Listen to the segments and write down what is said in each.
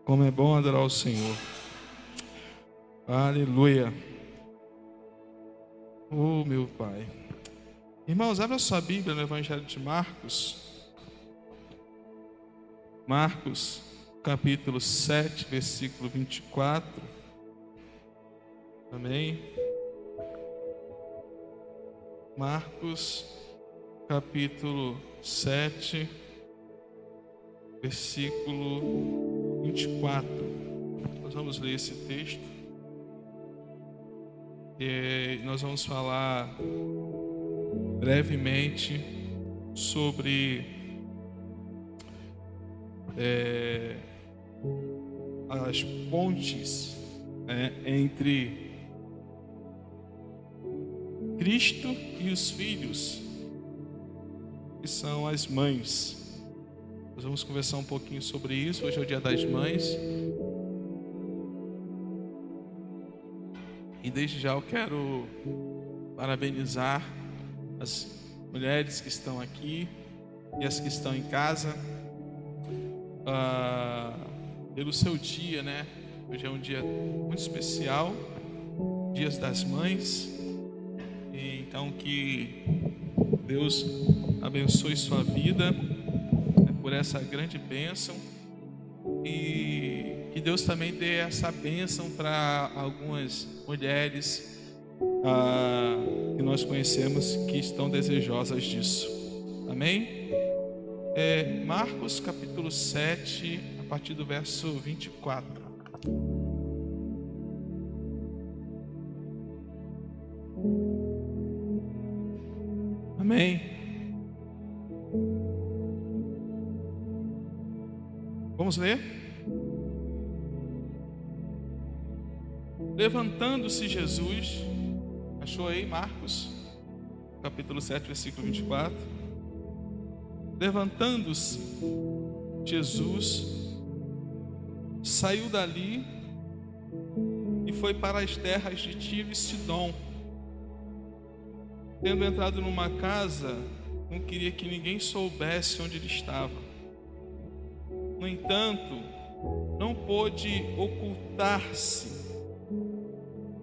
Como é bom adorar o Senhor. Aleluia. Oh, meu Pai. Irmãos, abra sua Bíblia no Evangelho de Marcos. Marcos, capítulo 7, versículo 24. Amém. Marcos, capítulo 7, versículo 24. Nós vamos ler esse texto. E nós vamos falar brevemente sobre as pontes entre Cristo e os filhos, que são as mães. Nós vamos conversar um pouquinho sobre isso. Hoje é o Dia das Mães. E desde já eu quero parabenizar as mulheres que estão aqui e as que estão em casa pelo seu dia, né? Hoje é um dia muito especial, Dias das Mães. E então que Deus abençoe sua vida por essa grande bênção, e que Deus também dê essa bênção para algumas mulheres que nós conhecemos que estão desejosas disso. Amém? Marcos capítulo 7, a partir do verso 24. Amém? Vamos ler? Levantando-se Jesus, achou aí Marcos, capítulo 7, versículo 24. Levantando-se, Jesus saiu dali e foi para as terras de Tiro e Sidom. Tendo entrado numa casa, não queria que ninguém soubesse onde ele estava. No entanto, não pôde ocultar-se,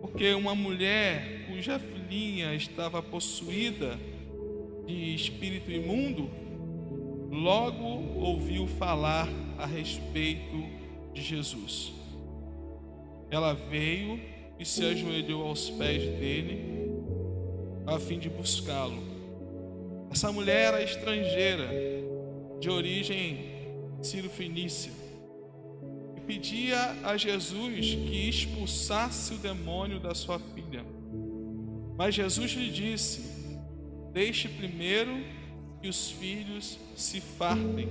porque uma mulher cuja filhinha estava possuída de espírito imundo, logo ouviu falar a respeito de Jesus. Ela veio e se ajoelhou aos pés dele, a fim de buscá-lo. Essa mulher era estrangeira, de origem Sírio-Fenícia, e pedia a Jesus que expulsasse o demônio da sua filha. Mas Jesus lhe disse: deixe primeiro que os filhos se fartem,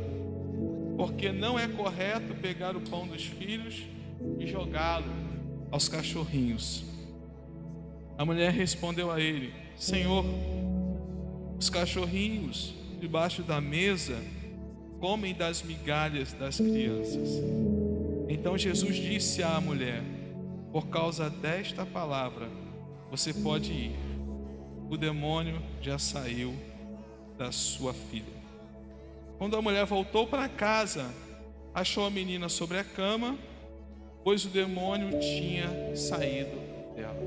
porque não é correto pegar o pão dos filhos e jogá-lo aos cachorrinhos. A mulher respondeu a ele: Senhor, os cachorrinhos debaixo da mesa comem das migalhas das crianças. Então Jesus disse à mulher: por causa desta palavra, você pode ir. O demônio já saiu da sua filha. Quando a mulher voltou para casa, achou a menina sobre a cama, pois o demônio tinha saído dela.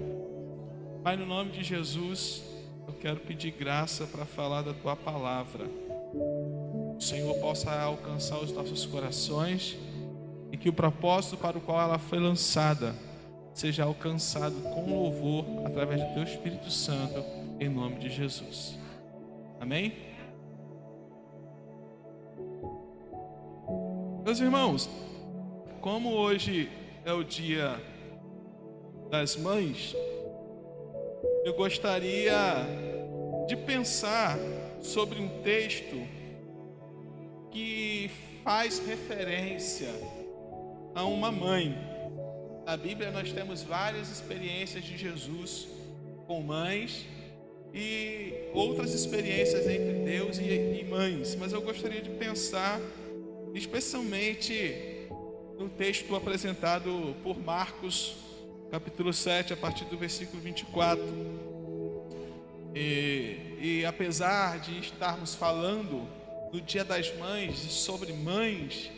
Pai, no nome de Jesus, eu quero pedir graça para falar da tua palavra. O Senhor possa alcançar os nossos corações e que o propósito para o qual ela foi lançada seja alcançado com louvor através do teu Espírito Santo, em nome de Jesus. Amém? Meus irmãos, como hoje é o Dia das Mães, eu gostaria de pensar sobre um texto que faz referência a uma mãe. Na Bíblia nós temos várias experiências de Jesus com mães e outras experiências entre Deus e mães, mas eu gostaria de pensar especialmente no texto apresentado por Marcos, capítulo 7, a partir do versículo 24. E apesar de estarmos falando no Dia das Mães e sobre mães,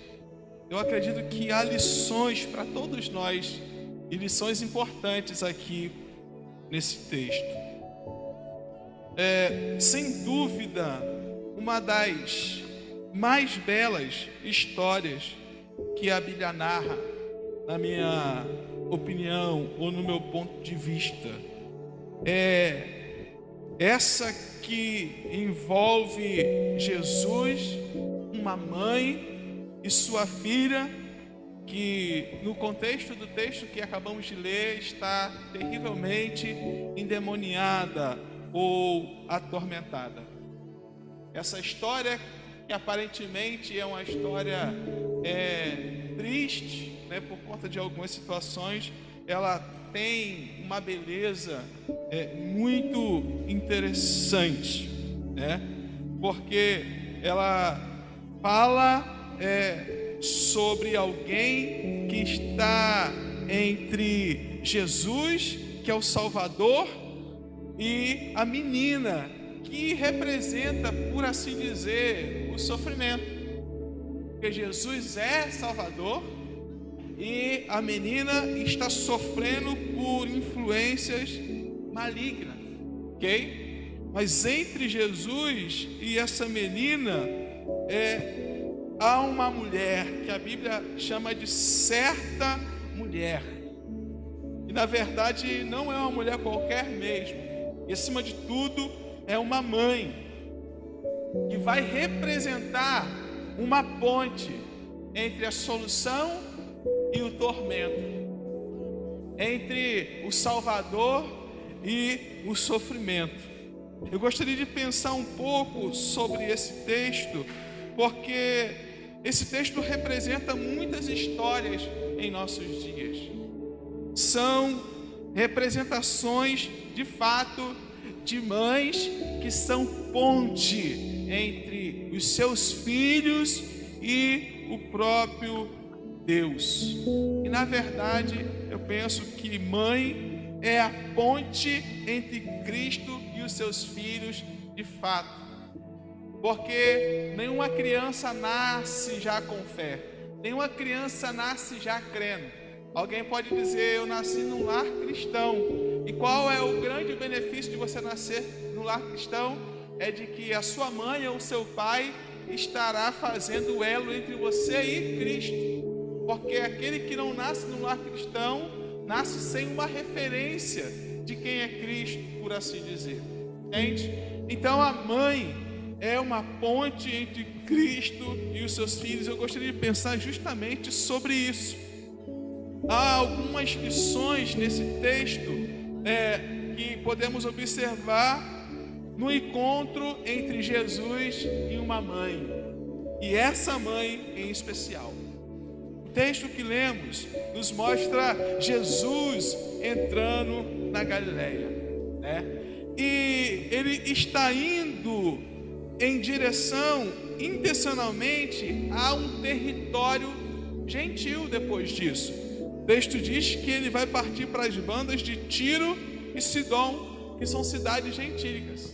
eu acredito que há lições para todos nós, e lições importantes aqui nesse texto. Sem dúvida, uma das mais belas histórias que a Bíblia narra, na minha opinião ou no meu ponto de vista, é essa que envolve Jesus, uma mãe e sua filha, que no contexto do texto que acabamos de ler está terrivelmente endemoniada ou atormentada. Essa história, que aparentemente é uma história triste, né, por conta de algumas situações, ela tem uma beleza muito interessante, né? Porque ela fala sobre alguém que está entre Jesus, que é o Salvador, e a menina, que representa, por assim dizer, o sofrimento. Porque Jesus é Salvador e a menina está sofrendo por influências malignas, ok? Mas entre Jesus e essa menina há uma mulher que a Bíblia chama de certa mulher. E na verdade não é uma mulher qualquer mesmo. E acima de tudo é uma mãe que vai representar uma ponte entre a solução e o tormento, entre o Salvador e o sofrimento. Eu gostaria de pensar um pouco sobre esse texto, porque esse texto representa muitas histórias em nossos dias. São representações, de fato, de mães que são ponte entre os seus filhos e o próprio Deus. E na verdade, eu penso que mãe é a ponte entre Cristo e os seus filhos, de fato. Porque nenhuma criança nasce já com fé, nenhuma criança nasce já crendo. Alguém pode dizer: eu nasci num lar cristão. E qual é o grande benefício de você nascer no lar cristão? É de que a sua mãe ou o seu pai estará fazendo o elo entre você e Cristo. Porque aquele que não nasce no lar cristão nasce sem uma referência de quem é Cristo, por assim dizer. Entende? Então a mãe é uma ponte entre Cristo e os seus filhos. Eu gostaria de pensar justamente sobre isso. Há algumas lições nesse texto que podemos observar no encontro entre Jesus e uma mãe, e essa mãe em especial. O texto que lemos nos mostra Jesus entrando na Galileia, né? E ele está indo em direção, intencionalmente, a um território gentil depois disso. O texto diz que ele vai partir para as bandas de Tiro e Sidom, que são cidades gentílicas.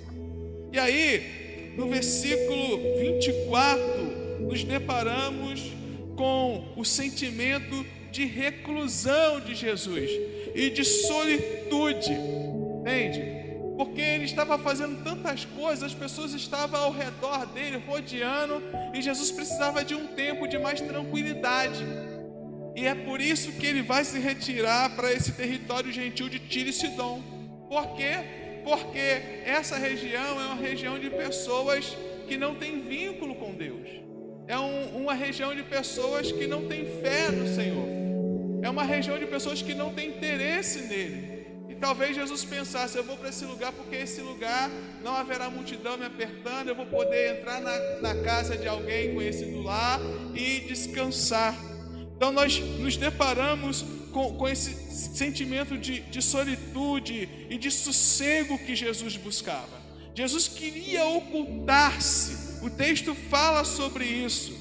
E aí, no versículo 24, nos deparamos com o sentimento de reclusão de Jesus e de solitude, entende? Porque ele estava fazendo tantas coisas, as pessoas estavam ao redor dele, rodeando, e Jesus precisava de um tempo de mais tranquilidade. E é por isso que ele vai se retirar para esse território gentil de Tiro e Sidom. Por quê? Porque essa região é uma região de pessoas que não têm vínculo com Deus. É uma região de pessoas que não têm fé no Senhor. É uma região de pessoas que não têm interesse nele. E talvez Jesus pensasse: eu vou para esse lugar porque esse lugar não haverá multidão me apertando, eu vou poder entrar na casa de alguém conhecido lá e descansar. Então nós nos deparamos com esse sentimento de solitude e de sossego que Jesus buscava. Jesus queria ocultar-se. O texto fala sobre isso.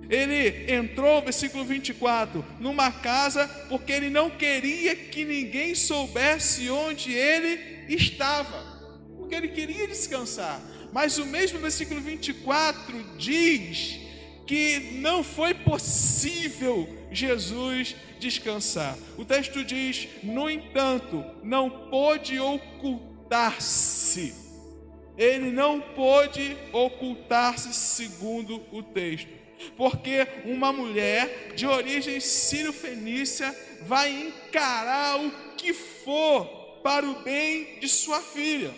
Ele entrou, versículo 24, numa casa porque ele não queria que ninguém soubesse onde ele estava, porque ele queria descansar. Mas o mesmo versículo 24 diz que não foi possível Jesus descansar. O texto diz: no entanto, não pôde ocultar-se. Ele não pôde ocultar-se, segundo o texto, porque uma mulher de origem sírio-fenícia vai encarar o que for para o bem de sua filha.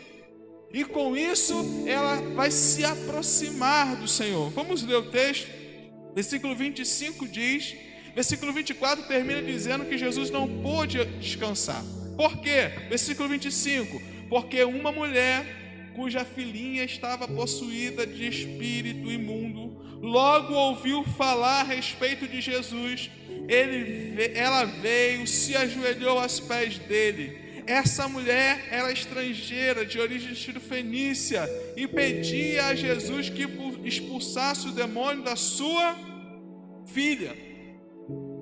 E com isso, ela vai se aproximar do Senhor. Vamos ler o texto. Versículo 25 diz, versículo 24 termina dizendo que Jesus não pôde descansar. Por quê? Versículo 25. Porque uma mulher cuja filhinha estava possuída de espírito imundo, logo ouviu falar a respeito de Jesus. Ela veio, se ajoelhou aos pés dele. Essa mulher era estrangeira, de origem sírio-fenícia, e pedia a Jesus que expulsasse o demônio da sua filha.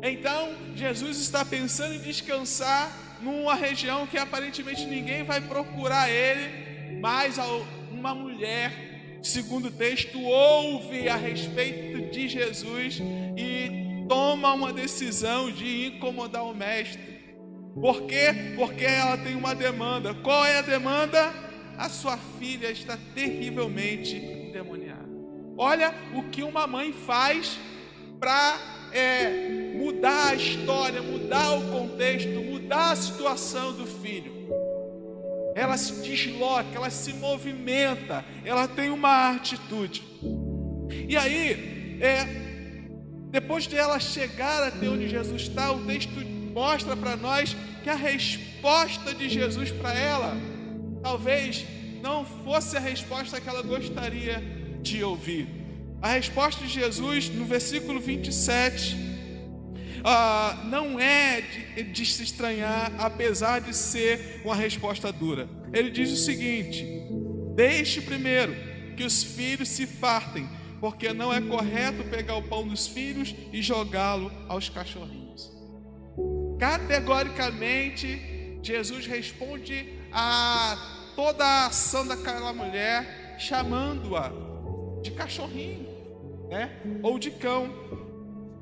Então, Jesus está pensando em descansar numa região que aparentemente ninguém vai procurar ele, mas uma mulher, segundo o texto, ouve a respeito de Jesus e toma uma decisão de incomodar o mestre. Por quê? Porque ela tem uma demanda. Qual é a demanda? A sua filha está terrivelmente endemoniada. Olha o que uma mãe faz para mudar a história, mudar o contexto, mudar a situação do filho. Ela se desloca, ela se movimenta, ela tem uma atitude. E aí, depois de ela chegar até onde Jesus está, o texto mostra para nós que a resposta de Jesus para ela talvez não fosse a resposta que ela gostaria de ouvir. A resposta de Jesus no versículo 27 não é de se estranhar, apesar de ser uma resposta dura. Ele diz o seguinte: deixe primeiro que os filhos se fartem, porque não é correto pegar o pão dos filhos e jogá-lo aos cachorrinhos. Categoricamente, Jesus responde a toda a ação daquela mulher, chamando-a de cachorrinho, ou de cão.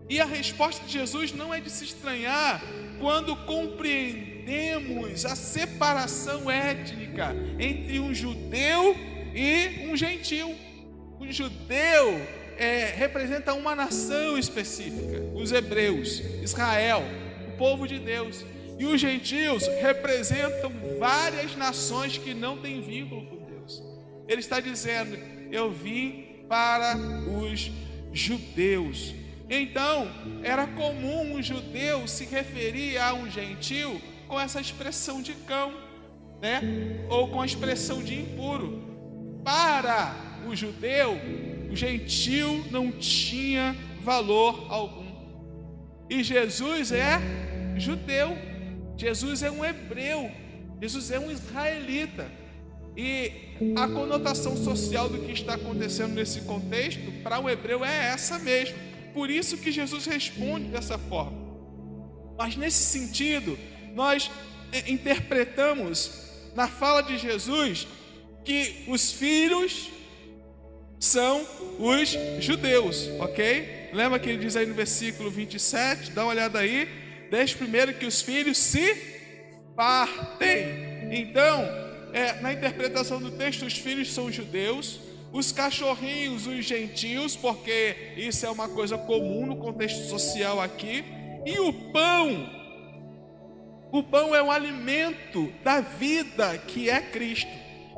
E a resposta de Jesus não é de se estranhar quando compreendemos a separação étnica entre um judeu e um gentil. O judeu representa uma nação específica, os hebreus, Israel, o povo de Deus. E os gentios representam várias nações que não têm vínculo com Deus. Ele está dizendo: eu vim para os judeus. Então, era comum um judeu se referir a um gentil com essa expressão de cão, ou com a expressão de impuro. Para o judeu, o gentil não tinha valor algum. E Jesus é judeu, Jesus é um hebreu, Jesus é um israelita. E a conotação social do que está acontecendo nesse contexto, para o hebreu, é essa mesmo. Por isso que Jesus responde dessa forma. Mas nesse sentido, nós interpretamos na fala de Jesus que os filhos são os judeus, ok? Lembra que ele diz aí no versículo 27, dá uma olhada aí, deixe primeiro que os filhos se fartem. Então, na interpretação do texto, os filhos são os judeus, os cachorrinhos, os gentios, porque isso é uma coisa comum no contexto social aqui, e o pão é um alimento da vida que é Cristo.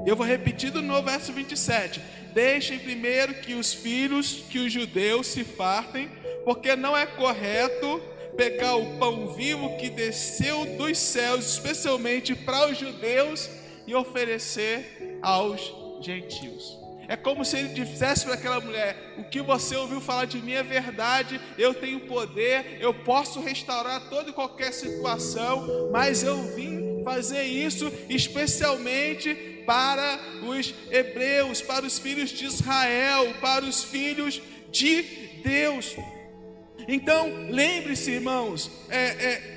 Eu vou repetir de novo o verso 27. Deixem primeiro que os filhos, que os judeus se fartem, porque não é correto pegar o pão vivo que desceu dos céus, especialmente para os judeus, e oferecer aos gentios. É como se ele dissesse para aquela mulher: o que você ouviu falar de mim é verdade, eu tenho poder, eu posso restaurar toda e qualquer situação, mas eu vim fazer isso especialmente para os hebreus, para os filhos de Israel, para os filhos de Deus. Então, lembre-se, irmãos,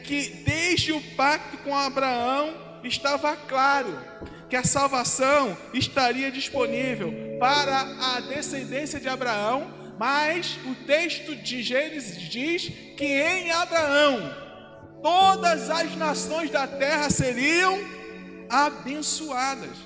que desde o pacto com Abraão estava claro que a salvação estaria disponível para a descendência de Abraão, mas o texto de Gênesis diz que em Abraão todas as nações da terra seriam abençoadas.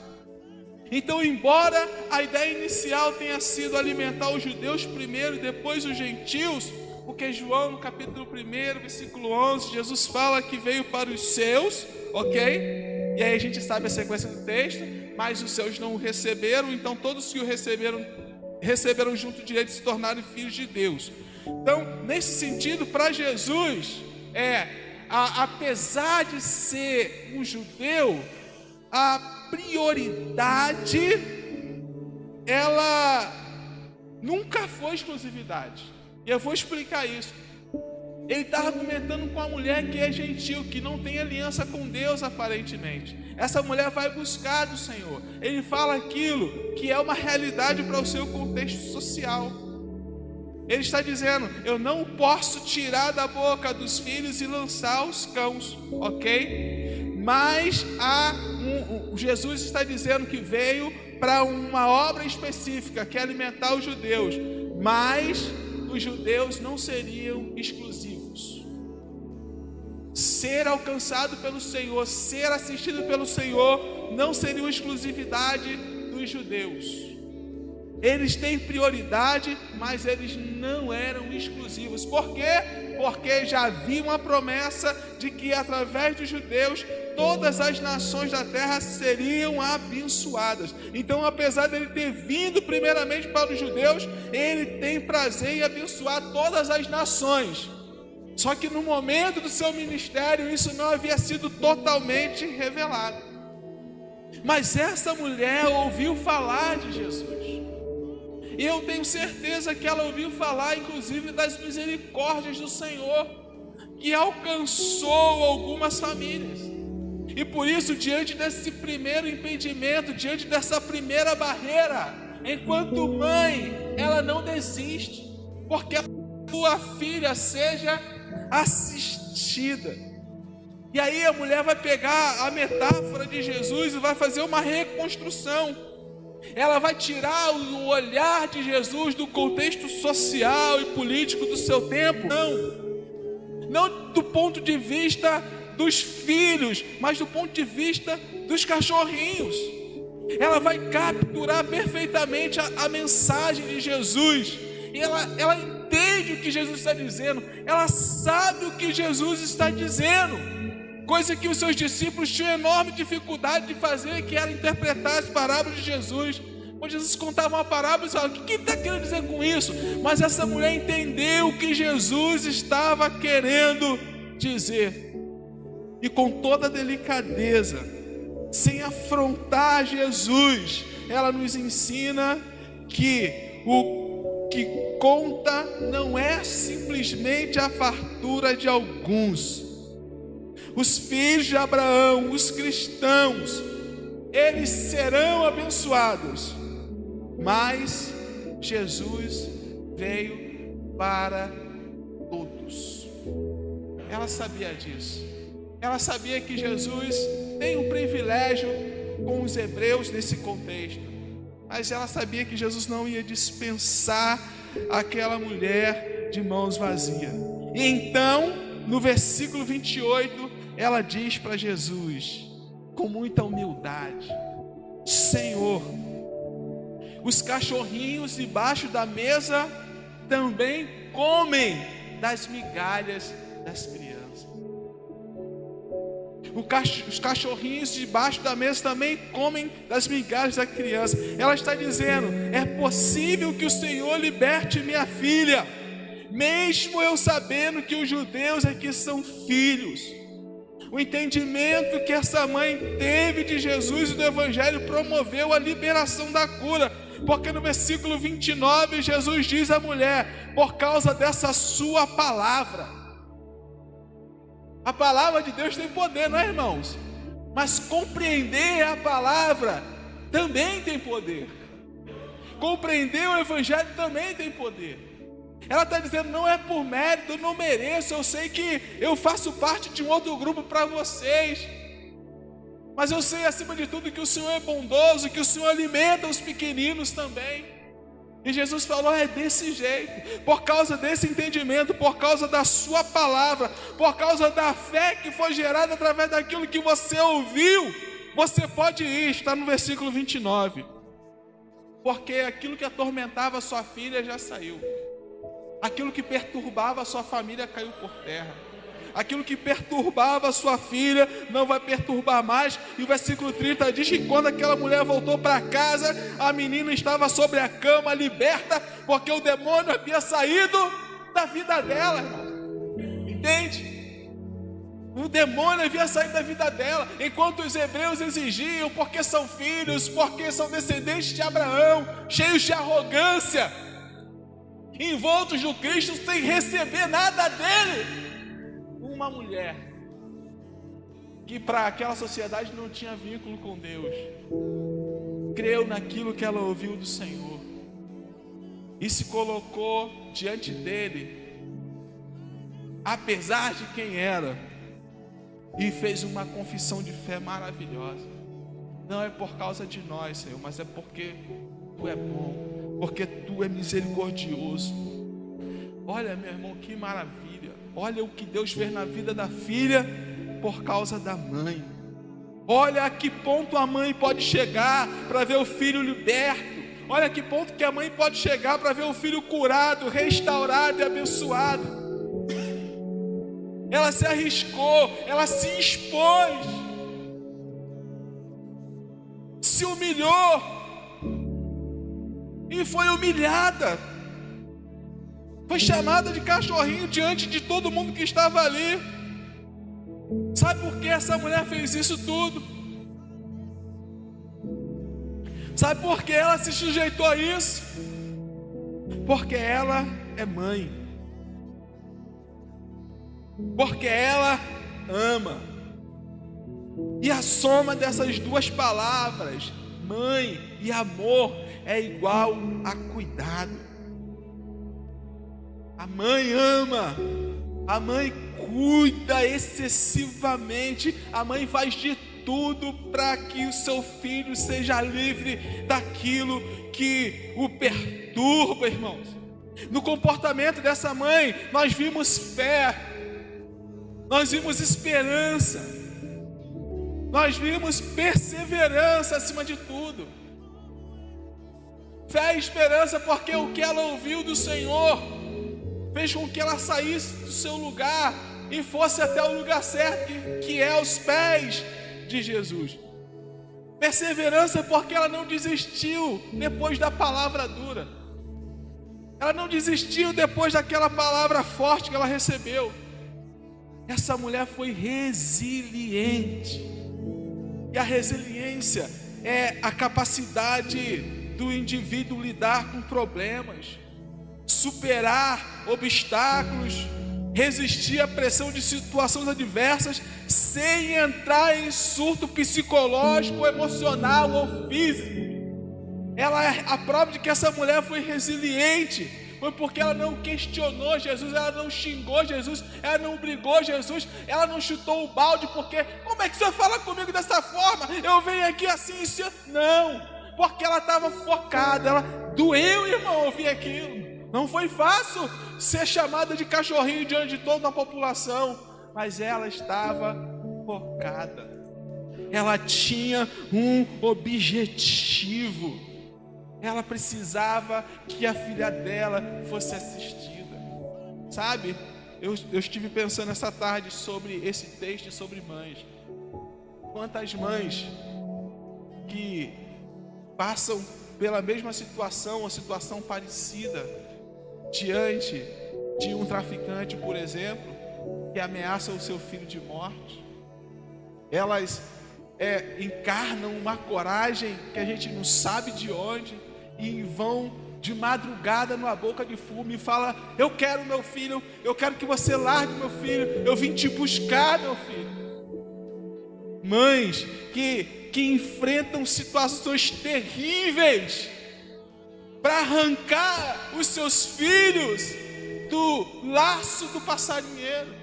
Então, embora a ideia inicial tenha sido alimentar os judeus primeiro e depois os gentios, porque João no capítulo 1, versículo 11, Jesus fala que veio para os seus, ok? E aí a gente sabe a sequência do texto, mas os seus não o receberam, então todos que o receberam junto de ele se tornaram filhos de Deus. Então, nesse sentido, para Jesus, apesar de ser um judeu, a prioridade, ela nunca foi exclusividade. E eu vou explicar isso. Ele está argumentando com a mulher que é gentil, que não tem aliança com Deus aparentemente. Essa mulher vai buscar do Senhor. Ele fala aquilo que é uma realidade para o seu contexto social. Ele está dizendo: eu não posso tirar da boca dos filhos e lançar os cães, ok? Mas Jesus está dizendo que veio para uma obra específica, que é alimentar os judeus. Mas os judeus não seriam exclusivos. Ser alcançado pelo Senhor, ser assistido pelo Senhor, não seria uma exclusividade dos judeus. Eles têm prioridade, mas eles não eram exclusivos. Por quê? Porque já havia uma promessa de que através dos judeus todas as nações da terra seriam abençoadas. Então, apesar dele ter vindo primeiramente para os judeus, ele tem prazer em abençoar todas as nações. Só que no momento do seu ministério isso não havia sido totalmente revelado. Mas essa mulher ouviu falar de Jesus. E eu tenho certeza que ela ouviu falar, inclusive, das misericórdias do Senhor, que alcançou algumas famílias. E por isso, diante desse primeiro impedimento, diante dessa primeira barreira, enquanto mãe, ela não desiste, porque a sua filha seja assistida. E aí a mulher vai pegar a metáfora de Jesus e vai fazer uma reconstrução. Ela vai tirar o olhar de Jesus do contexto social e político do seu tempo, não do ponto de vista dos filhos, mas do ponto de vista dos cachorrinhos. Ela vai capturar perfeitamente a mensagem de Jesus, e ela entende o que Jesus está dizendo, ela sabe o que Jesus está dizendo, coisa que os seus discípulos tinham enorme dificuldade de fazer, que era interpretar as parábolas de Jesus. Quando Jesus contava uma parábola, eles falavam: o que ele está querendo dizer com isso? Mas essa mulher entendeu o que Jesus estava querendo dizer, e com toda delicadeza, sem afrontar Jesus, ela nos ensina que o que conta não é simplesmente a fartura de alguns. Os filhos de Abraão, os cristãos, eles serão abençoados, mas Jesus veio para todos. Ela sabia disso. Ela sabia que Jesus tem um privilégio com os hebreus nesse contexto, mas ela sabia que Jesus não ia dispensar aquela mulher de mãos vazias. E então, no versículo 28, ela diz para Jesus, com muita humildade: Senhor, os cachorrinhos debaixo da mesa também comem das migalhas das crianças. Os cachorrinhos debaixo da mesa também comem das migalhas da criança. Ela está dizendo: é possível que o Senhor liberte minha filha, mesmo eu sabendo que os judeus aqui são filhos. O entendimento que essa mãe teve de Jesus e do Evangelho promoveu a liberação da cura, porque no versículo 29 Jesus diz à mulher: por causa dessa sua palavra. A palavra de Deus tem poder, não é, irmãos? Mas compreender a palavra também tem poder. Compreender o Evangelho também tem poder. Ela está dizendo: não é por mérito, eu não mereço, eu sei que eu faço parte de um outro grupo para vocês. Mas eu sei acima de tudo que o Senhor é bondoso, que o Senhor alimenta os pequeninos também. E Jesus falou, é desse jeito, por causa desse entendimento, por causa da sua palavra, por causa da fé que foi gerada através daquilo que você ouviu, você pode ir, está no versículo 29. Porque aquilo que atormentava a sua filha já saiu. Aquilo que perturbava a sua família caiu por terra. Aquilo que perturbava a sua filha não vai perturbar mais. E o versículo 30 diz que quando aquela mulher voltou para casa, a menina estava sobre a cama, liberta, porque o demônio havia saído da vida dela, irmão. Entende? O demônio havia saído da vida dela, enquanto os hebreus exigiam, porque são filhos, porque são descendentes de Abraão, cheios de arrogância, envoltos no Cristo, sem receber nada dele. Uma mulher que para aquela sociedade não tinha vínculo com Deus, creu naquilo que ela ouviu do Senhor e se colocou diante dele, apesar de quem era, e fez uma confissão de fé maravilhosa. Não é por causa de nós, Senhor, mas é porque Tu é bom, porque Tu é misericordioso. Olha, meu irmão, que maravilha. Olha o que Deus fez na vida da filha por causa da mãe. Olha a que ponto a mãe pode chegar para ver o filho liberto. Olha a que ponto que a mãe pode chegar para ver o filho curado, restaurado e abençoado. Ela se arriscou, ela se expôs, se humilhou e foi humilhada. Foi chamada de cachorrinho diante de todo mundo que estava ali. Sabe por que essa mulher fez isso tudo? Sabe por que ela se sujeitou a isso? Porque ela é mãe. Porque ela ama. E a soma dessas duas palavras, mãe e amor, é igual a cuidado. A mãe ama, a mãe cuida excessivamente, a mãe faz de tudo para que o seu filho seja livre daquilo que o perturba, irmãos. No comportamento dessa mãe, nós vimos fé, nós vimos esperança, nós vimos perseverança acima de tudo. Fé e esperança, porque o que ela ouviu do Senhor fez com que ela saísse do seu lugar e fosse até o lugar certo, que é aos pés de Jesus. Perseverança, porque ela não desistiu depois da palavra dura. Ela não desistiu depois daquela palavra forte que ela recebeu. Essa mulher foi resiliente. E a resiliência é a capacidade do indivíduo lidar com problemas, superar obstáculos, resistir à pressão de situações adversas, sem entrar em surto psicológico, emocional ou físico. Ela é a prova de que essa mulher foi resiliente, foi porque ela não questionou Jesus, ela não xingou Jesus, ela não brigou Jesus, ela não chutou o balde, porque como é que você fala comigo dessa forma? Eu venho aqui assim, não, porque ela estava focada, ela doeu, irmão, ouvir aquilo. Não foi fácil ser chamada de cachorrinho diante de toda a população, mas ela estava focada. Ela tinha um objetivo. Ela precisava que a filha dela fosse assistida. Sabe, eu estive pensando essa tarde sobre esse texto e sobre mães. Quantas mães que passam pela mesma situação, uma situação parecida, diante de um traficante, por exemplo, que ameaça o seu filho de morte. Elas encarnam uma coragem que a gente não sabe de onde, e vão de madrugada numa boca de fumo e fala: eu quero meu filho, eu quero que você largue meu filho, eu vim te buscar, meu filho. Mães que enfrentam situações terríveis para arrancar os seus filhos do laço do passarinheiro.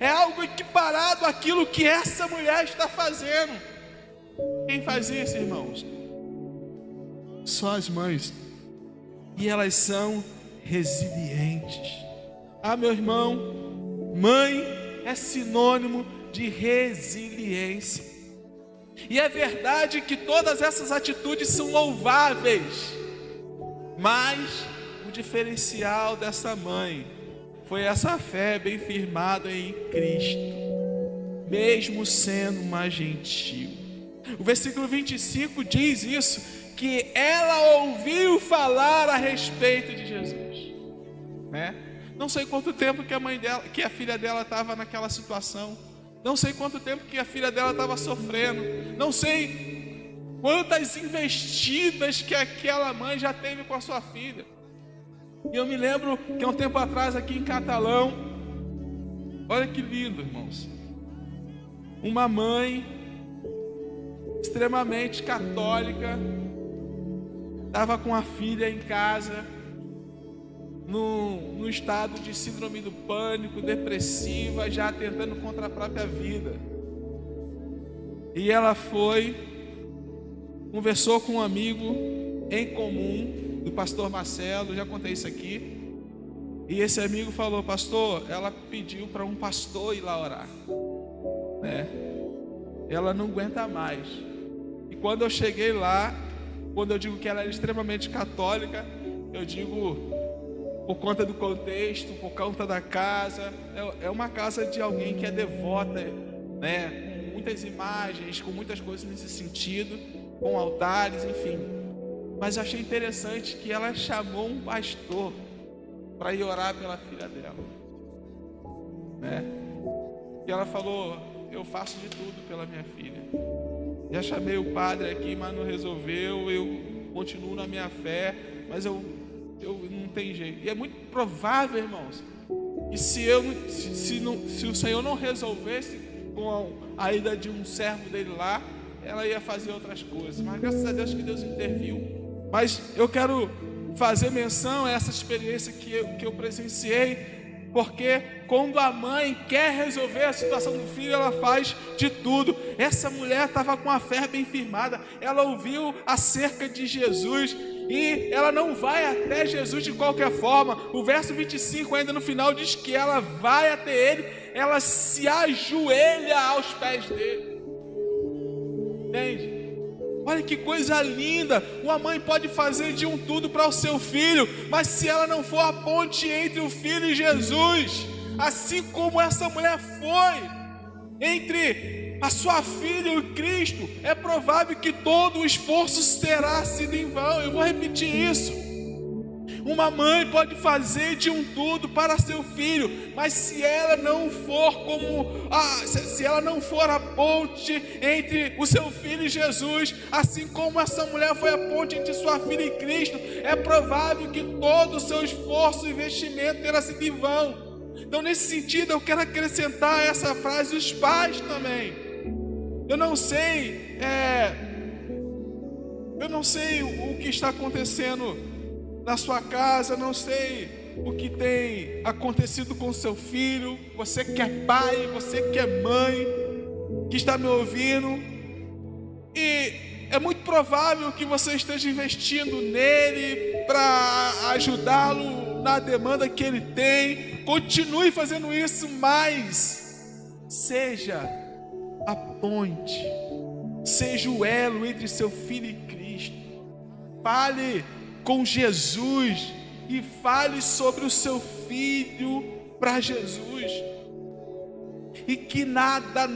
É algo equiparado àquilo que essa mulher está fazendo. Quem faz isso, irmãos? Só as mães. E elas são resilientes. Ah, meu irmão, mãe é sinônimo de resiliência. E é verdade que todas essas atitudes são louváveis, mas o diferencial dessa mãe foi essa fé bem firmada em Cristo, mesmo sendo uma gentil. O versículo 25 diz isso, que ela ouviu falar a respeito de Jesus, né? Não sei quanto tempo que a filha dela estava naquela situação. Não sei quanto tempo que a filha dela estava sofrendo. Não sei quantas investidas que aquela mãe já teve com a sua filha. E eu me lembro que há um tempo atrás aqui em Catalão, olha que lindo, irmãos, uma mãe extremamente católica estava com a filha em casa, no estado de síndrome do pânico, depressiva, já tentando contra a própria vida. E ela foi, conversou com um amigo em comum do pastor Marcelo, já contei isso aqui. E esse amigo falou: pastor, ela pediu para um pastor ir lá orar, né? Ela não aguenta mais. E quando eu cheguei lá, quando eu digo que ela era extremamente católica, eu digo por conta do contexto, por conta da casa. É uma casa de alguém que é devota, né? Com muitas imagens, com muitas coisas nesse sentido, com altares, enfim. Mas eu achei interessante que ela chamou um pastor para ir orar pela filha dela, né? E ela falou: eu faço de tudo pela minha filha. Já chamei o padre aqui, mas não resolveu. Eu continuo na minha fé, mas eu não tem jeito. E é muito provável, irmãos, que se o Senhor não resolvesse com a ida de um servo dele lá, ela ia fazer outras coisas. Mas graças a Deus que Deus interviu. Mas eu quero fazer menção a essa experiência que eu presenciei, porque quando a mãe quer resolver a situação do filho, ela faz de tudo. Essa mulher estava com a fé bem firmada, ela ouviu acerca de Jesus e ela não vai até Jesus de qualquer forma. O verso 25 ainda no final diz que ela vai até ele, ela se ajoelha aos pés dele. Entende? Olha que coisa linda. Uma mãe pode fazer de um tudo para o seu filho, mas se ela não for a ponte entre o filho e Jesus, assim como essa mulher foi entre a sua filha e o Cristo, é provável que todo o esforço terá sido em vão. Eu vou repetir isso. Uma mãe pode fazer de um tudo para seu filho, mas se ela não for se ela não for a ponte entre o seu filho e Jesus, assim como essa mulher foi a ponte entre sua filha e Cristo, é provável que todo o seu esforço e investimento terá sido em vão. Então, nesse sentido, eu quero acrescentar essa frase: os pais também. Eu não sei o que está acontecendo na sua casa, não sei o que tem acontecido com seu filho. Você que é pai, você que é mãe, que está me ouvindo, e é muito provável que você esteja investindo nele para ajudá-lo na demanda que ele tem. Continue fazendo isso, mas seja a ponte, seja o elo entre seu filho e Cristo. Fale com Jesus e fale sobre o seu filho para Jesus, e que nada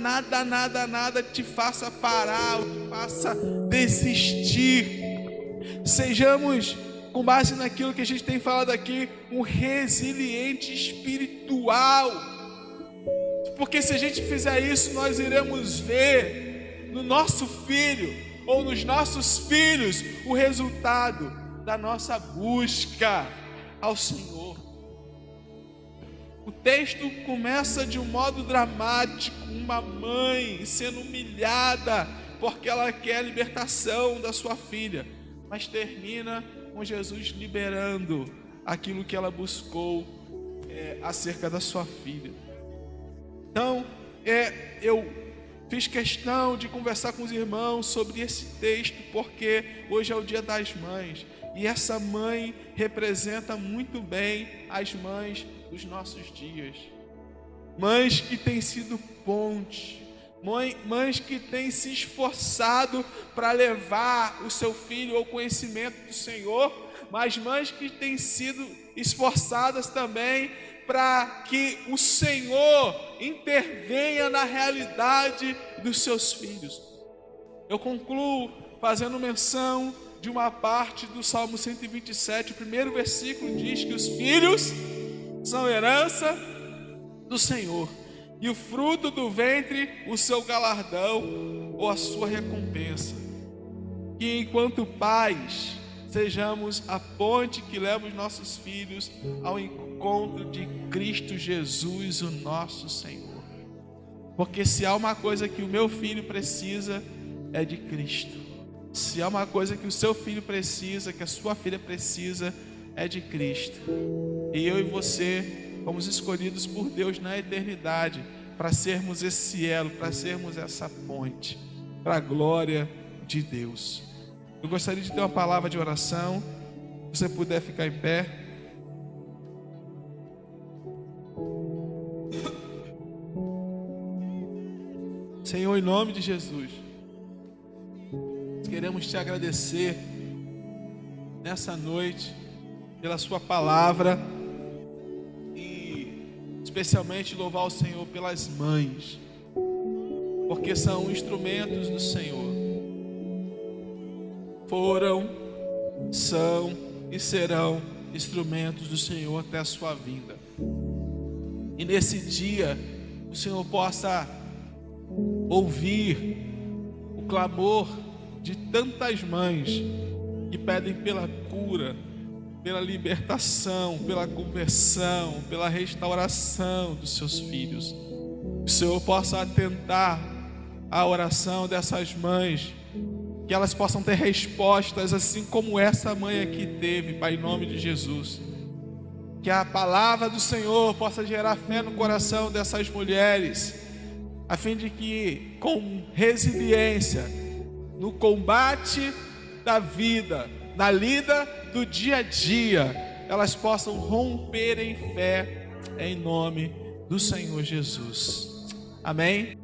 te faça parar, ou te faça desistir. Sejamos, com base naquilo que a gente tem falado aqui, um resiliente espiritual, porque se a gente fizer isso, nós iremos ver no nosso filho ou nos nossos filhos o resultado da nossa busca ao Senhor. O texto começa de um modo dramático, uma mãe sendo humilhada porque ela quer a libertação da sua filha, mas termina com Jesus liberando aquilo que ela buscou acerca da sua filha. Então, eu fiz questão de conversar com os irmãos sobre esse texto, porque hoje é o Dia das Mães, e essa mãe representa muito bem as mães dos nossos dias. Mães que têm sido ponte, mães que têm se esforçado para levar o seu filho ao conhecimento do Senhor, mas mães que têm sido esforçadas também para que o Senhor intervenha na realidade dos seus filhos. Eu concluo fazendo menção de uma parte do Salmo 127, o primeiro versículo diz que os filhos são herança do Senhor, e o fruto do ventre, o seu galardão ou a sua recompensa. Que enquanto pais, sejamos a ponte que leva os nossos filhos ao encontro de Cristo Jesus, o nosso Senhor. Porque se há uma coisa que o meu filho precisa, é de Cristo. Se há uma coisa que o seu filho precisa, que a sua filha precisa, é de Cristo. E eu e você fomos escolhidos por Deus na eternidade para sermos esse elo, para sermos essa ponte, para a glória de Deus. Eu gostaria de ter uma palavra de oração. Se você puder ficar em pé. Senhor, em nome de Jesus, queremos te agradecer nessa noite pela sua palavra e especialmente louvar o Senhor pelas mães, porque são instrumentos do Senhor. Foram, são e serão instrumentos do Senhor até a sua vinda. E nesse dia o Senhor possa ouvir o clamor de tantas mães que pedem pela cura, pela libertação, pela conversão, pela restauração dos seus filhos. Que o Senhor possa atentar à oração dessas mães, que elas possam ter respostas assim como essa mãe aqui teve, Pai, em nome de Jesus. Que a palavra do Senhor possa gerar fé no coração dessas mulheres, a fim de que, com resiliência, no combate da vida, na lida do dia a dia, elas possam romper em fé, em nome do Senhor Jesus. Amém?